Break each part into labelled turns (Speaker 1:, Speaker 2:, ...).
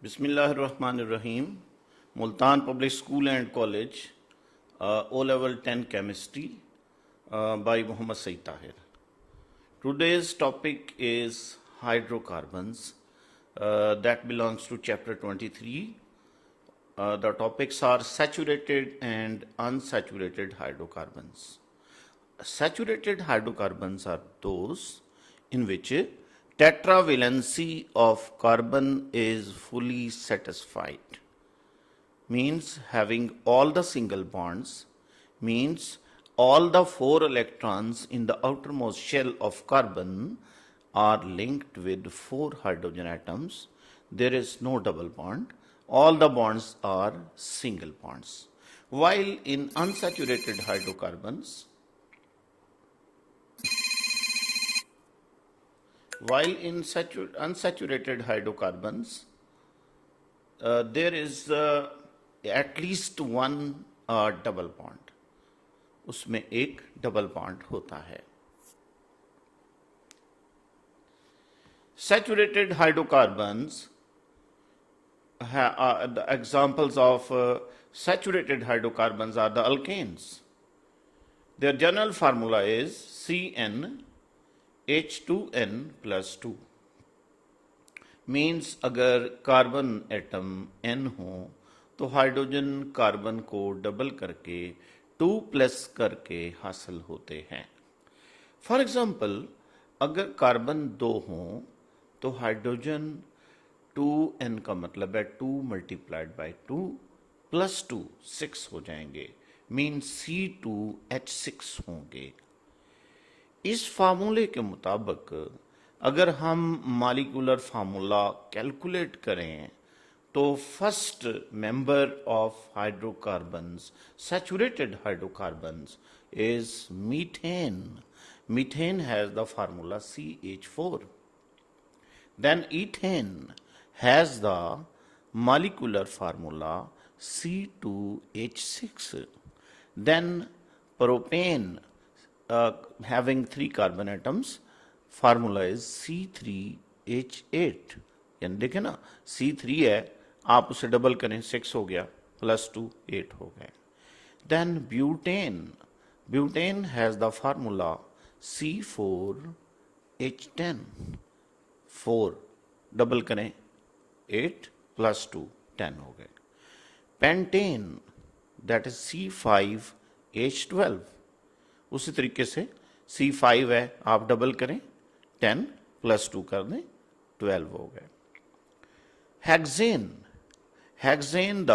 Speaker 1: Bismillahirrahmanirrahim. Multan Public School and College, O-Level 10 Chemistry by Muhammad Saeed Tahir. Today's topic is hydrocarbons. That belongs to chapter 23. The topics are saturated and unsaturated hydrocarbons. Saturated hydrocarbons are those in which tetravalency of carbon is fully satisfied, means having all the single bonds, means all the 4 electrons in the outermost shell of carbon are linked with 4 hydrogen atoms. There is no double bond. All the bonds are single bonds. While in unsaturated hydrocarbons, unsaturated hydrocarbons, there is at least one double bond. उसमें एक double bond होता है. Saturated hydrocarbons, the examples of saturated hydrocarbons are the alkanes. Their general formula is CnH2n plus 2. Means अगर carbon atom n हो तो hydrogen carbon को double करके 2 plus करके हासिल होते हैं. फॉर एग्जाम्पल, अगर कार्बन 2 हो तो हाइड्रोजन 2n का मतलब है 2 मल्टीप्लाइड बाई 2 प्लस 2 6 हो जाएंगे, मीन्स C2H6 होंगे. इस फार्मूले के मुताबिक अगर हम मॉलिक्यूलर फार्मूला कैलकुलेट करें तो first member of hydrocarbons, saturated hydrocarbons, is methane. Methane has the formula CH4. Then ethane has the molecular formula C2H6. Then propane, having 3 carbon atoms, formula is C3H8. यानी देखें ना, C3 है, आप उसे double करें 6 हो गया, प्लस 2 8 हो गए. Then butane, butane has the formula C4H10. 4 double करें 8 प्लस 2 10 हो गए. Pentane, that is C5H12. उसी तरीके से C5 है, आप डबल करें 10 प्लस 2 कर दें 12 हो गए. Hexane, hexane the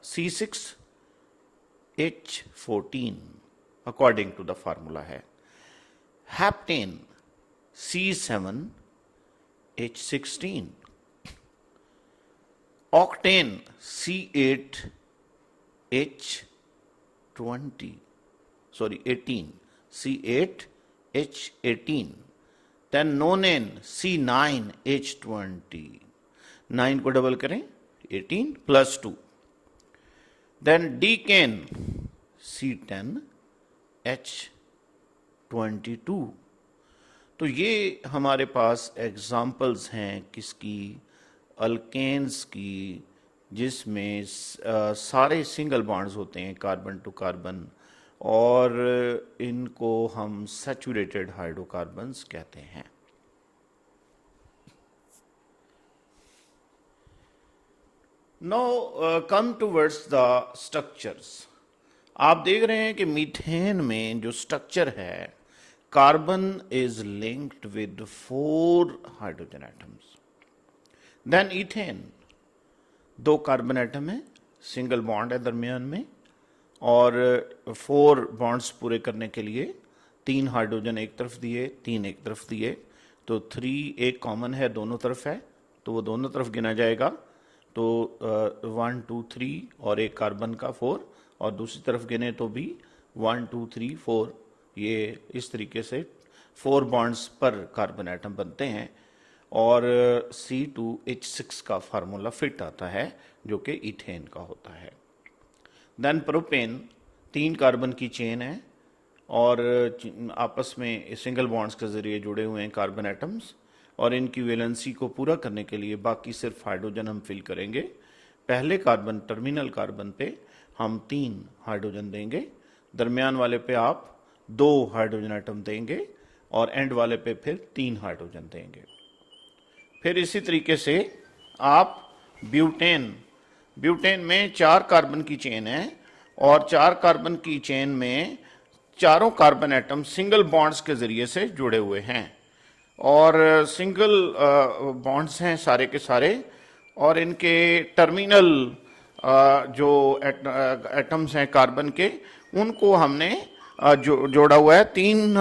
Speaker 1: C6H14 according to the formula है. Heptane C7H16. Octane C8H18. C8H18. Then nonane C9H20. 9 को डबल करें 18 प्लस 2. Then decane C10H22. तो ये हमारे पास एग्जाम्पल्स हैं किसकी, अल्केन्स की, जिसमें सारे सिंगल बॉन्ड्स होते हैं कार्बन टू कार्बन, और इनको हम सैचुरेटेड हाइड्रोकार्बन्स कहते हैं. Now come towards the structures. आप देख रहे हैं कि मीथेन में जो स्ट्रक्चर है, carbon is linked with 4 hydrogen atoms. Then ethane, 2 carbon atom है, सिंगल बॉन्ड है दरमियान में, और 4 बॉन्ड्स पूरे करने के लिए 3 हाइड्रोजन एक तरफ दिए, 3 एक तरफ दिए, तो 3 एक कॉमन है, दोनों तरफ है, तो वो दोनों तरफ गिना जाएगा. तो 1 2 3 और एक कार्बन का 4, और दूसरी तरफ गिने तो भी 1 2 3 4. ये इस तरीके से 4 बॉन्ड्स पर कार्बन एटम बनते हैं, और C2H6 का फार्मूला फिट आता है जो कि इथेन का होता है. देन प्रोपेन, 3 कार्बन की चेन है और आपस में सिंगल बॉन्ड्स के जरिए जुड़े हुए हैं कार्बन एटम्स, और इनकी वैलेंसी को पूरा करने के लिए बाकी सिर्फ हाइड्रोजन हम फिल करेंगे। पहले कार्बन टर्मिनल कार्बन पे हम 3 हाइड्रोजन देंगे, दरमियान वाले पे आप 2 हाइड्रोजन एटम देंगे और एंड वाले पे फिर 3 हाइड्रोजन देंगे। फिर इसी तरीके से आप ब्यूटेन में 4 कार्बन की चेन है और 4 कार्बन की चेन में चारों कार्बन एटम सिंगल बॉन्ड्स के जरिए से जुड़े हुए हैं और सिंगल बॉन्ड्स हैं सारे के सारे, और इनके टर्मिनल जो एटम्स हैं कार्बन के उनको हमने जोड़ा हुआ है 3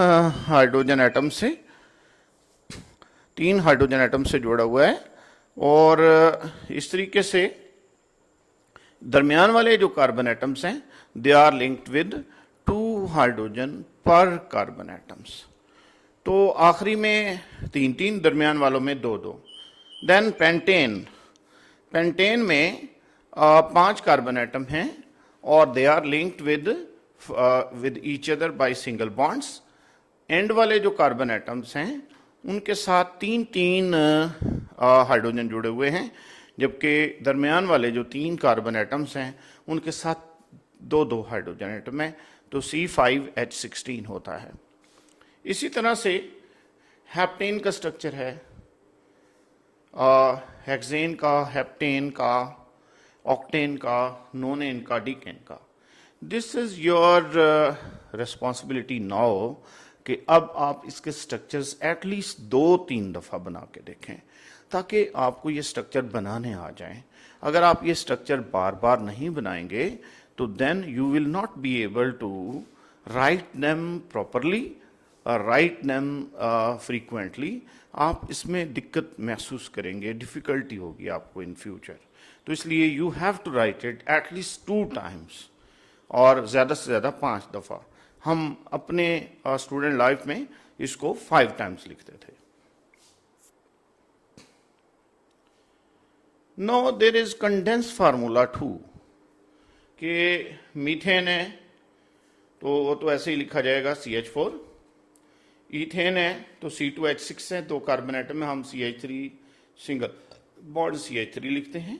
Speaker 1: हाइड्रोजन एटम से, 3 हाइड्रोजन एटम से जोड़ा हुआ है। और इस तरीके से दरमियान वाले जो कार्बन एटम्स हैं they are linked with 2 hydrogen per carbon atoms. तो आखिरी में 3-3, दरमियान वालों में 2-2। देन पेंटेन में 5 कार्बन एटम हैं और they are linked with each other by single bonds. End वाले जो कार्बन एटम्स हैं उनके साथ 3-3 हाइड्रोजन जुड़े हुए हैं, जबकि दरमियान वाले जो 3 कार्बन एटम्स हैं उनके साथ 2-2 हाइड्रोजन एटम है, तो C5H16 होता है। इसी तरह से हेप्टेन का स्ट्रक्चर है, हेक्सेन का, हेप्टेन का, ऑक्टेन का, नोनेन का, डीकेन का। This is your responsibility now कि अब आप इसके स्ट्रक्चर्स एटलीस्ट 2-3 दफ़ा बना के देखें ताकि आपको ये स्ट्रक्चर बनाने आ जाएं। अगर आप ये स्ट्रक्चर बार बार नहीं बनाएंगे तो then you will not be able to write them properly, write them frequently. आप इसमें दिक्कत महसूस करेंगे, डिफ़िकल्टी होगी आपको इन फ्यूचर। तो इसलिए you have to write it at least 2 times और ज़्यादा से ज़्यादा 5 दफ़ा। हम अपने स्टूडेंट लाइफ में इसको 5 टाइम्स लिखते थे। No there is condense formula 2 कि मीथेन है तो वो तो ऐसे ही लिखा जाएगा CH4, ईथेन है तो C2H6 है, 2 कार्बन एटम में हम CH3 सिंगल बॉन्ड CH3 लिखते हैं।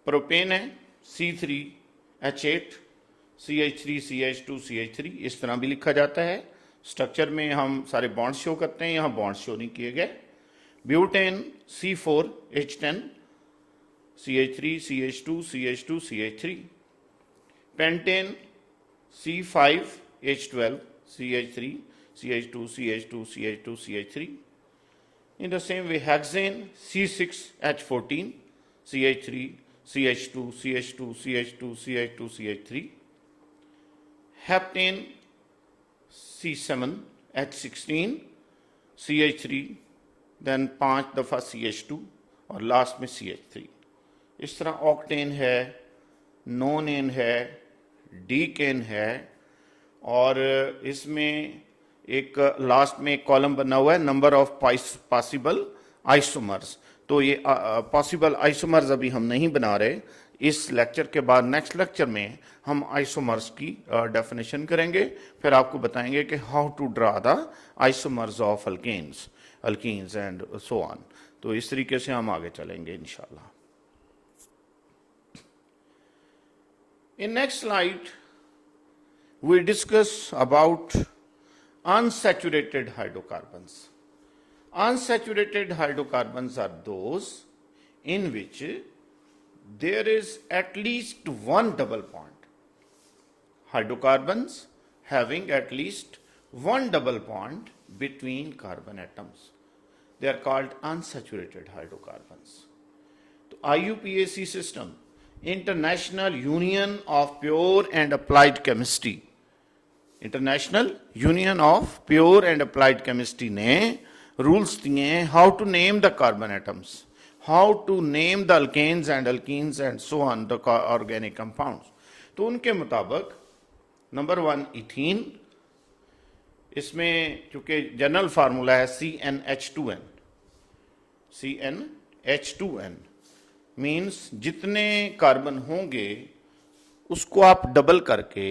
Speaker 1: प्रोपेन है C3H8 CH3 CH2 CH3, इस तरह भी लिखा जाता है। स्ट्रक्चर में हम सारे बॉन्ड शो करते हैं, यहाँ बॉन्ड शो नहीं किए गए। Butane C4H10 CH3 CH2 CH2 CH3। Pentane C5H12 CH3 CH2 CH2 CH2 CH3। In the same way, hexane C6H14 CH3 CH2 CH2 CH2 CH2 CH3। Heptane C7H16 CH3, then 5 दफ़ा CH2 और last में CH3। इस तरह octane है, नोनेन है, decane है और इसमें एक लास्ट में एक कॉलम बना हुआ है नंबर ऑफ पॉसिबल आइसोमर्स। तो ये पॉसिबल आइसोमर्स अभी हम नहीं बना रहे, इस लेक्चर के बाद नेक्स्ट लेक्चर में हम आइसोमर्स की डेफिनेशन करेंगे, फिर आपको बताएंगे कि how to draw the isomers of alkenes and so on. तो इस तरीके से हम आगे चलेंगे इंशाल्लाह। In next slide, we discuss about unsaturated hydrocarbons. Unsaturated hydrocarbons are those in which there is at least one double bond. Hydrocarbons having at least one double bond between carbon atoms. They are called unsaturated hydrocarbons. तो IUPAC system, International Union of Pure and Applied Chemistry, International Union of Pure and Applied Chemistry ने rules दिए हैं how to name the carbon atoms, how to name the alkanes and so on the organic compounds. तो उनके मुताबिक number 1 ethene, इसमें चूंकि general formula है CnH2n, CnH2n means जितने कार्बन होंगे उसको आप डबल करके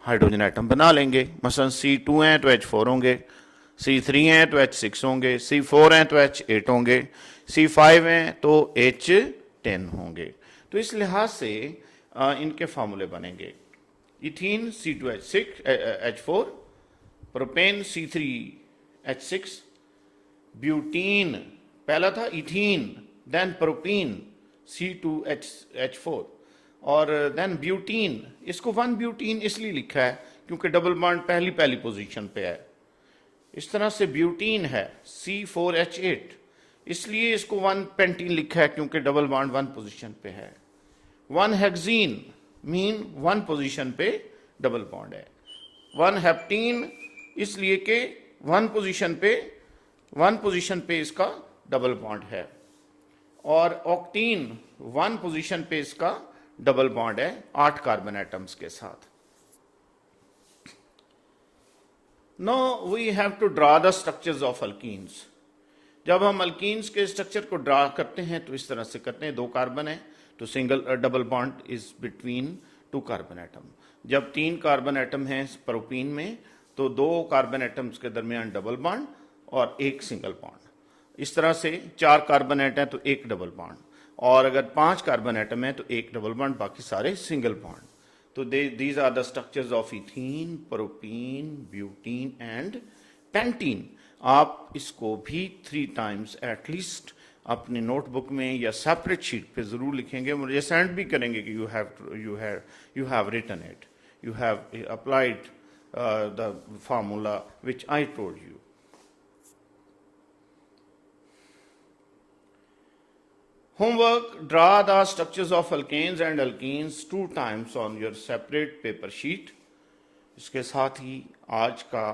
Speaker 1: हाइड्रोजन एटम बना लेंगे। मसलन C2 हैं तो H4 होंगे, C3 हैं तो H6 होंगे, C4 हैं तो H8 होंगे, C5 हैं तो H10 होंगे। तो इस लिहाज से इनके फार्मूले बनेंगे। Ethene C2H6 H4, propane C3H6, butene पहला था इथीन, देन प्रोपीन C2H4 और देन ब्यूटीन। इसको 1 ब्यूटीन इसलिए लिखा है क्योंकि डबल बॉन्ड पहली पोजीशन पे है। इस तरह से ब्यूटीन है C4H8, इसलिए इसको 1 पेंटीन लिखा है क्योंकि डबल बॉन्ड 1 पोजीशन पे है। 1 हेक्सीन मीन 1 पोजीशन पे डबल बॉन्ड है। 1 हेप्टीन इसलिए कि 1 पोजीशन पे इसका डबल बॉन्ड है। और ऑक्टीन 1 पोजीशन पे इसका डबल बॉन्ड है 8 कार्बन एटम्स के साथ। Now we have to draw the structures of alkenes. जब हम अल्कीन्स के स्ट्रक्चर को ड्रा करते हैं तो इस तरह से करते हैं। 2 कार्बन है तो single double bond is between 2 carbon atom. जब 3 कार्बन एटम हैं प्रोपीन में तो 2 कार्बन एटम्स के दरमियान डबल बॉन्ड और 1 सिंगल बॉन्ड। इस तरह से 4 कार्बन एटम है तो 1 डबल बॉन्ड, और अगर 5 कार्बन एटम है तो 1 डबल बॉन्ड, बाकी सारे सिंगल बॉन्ड। तो these are the structures of ethene, propene, butene and pentene. आप इसको भी 3 टाइम्स एटलीस्ट अपने नोटबुक में या सेपरेट शीट पे जरूर लिखेंगे, मुझे सेंड भी करेंगे कि you have written it, you have applied the formula which I told you. Homework: draw the structures of alkanes and alkenes 2 times on your separate paper sheet. इसके साथ ही आज का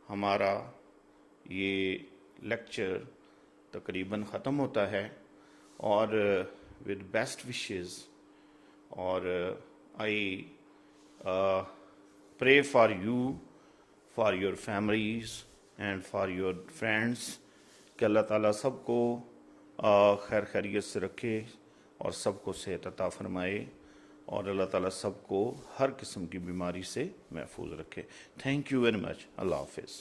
Speaker 1: हमारा ये लेक्चर तकरीबन ख़त्म होता है, और विद बेस्ट विशेस, और I pray for you, for your families and for your friends कि अल्लाह ताला सबको खैर खैरियत से रखे और सबको सेहत अता फरमाए, और अल्लाह ताला सबको हर किस्म की बीमारी से महफूज रखे। Thank you very much. Allah हाफिज़।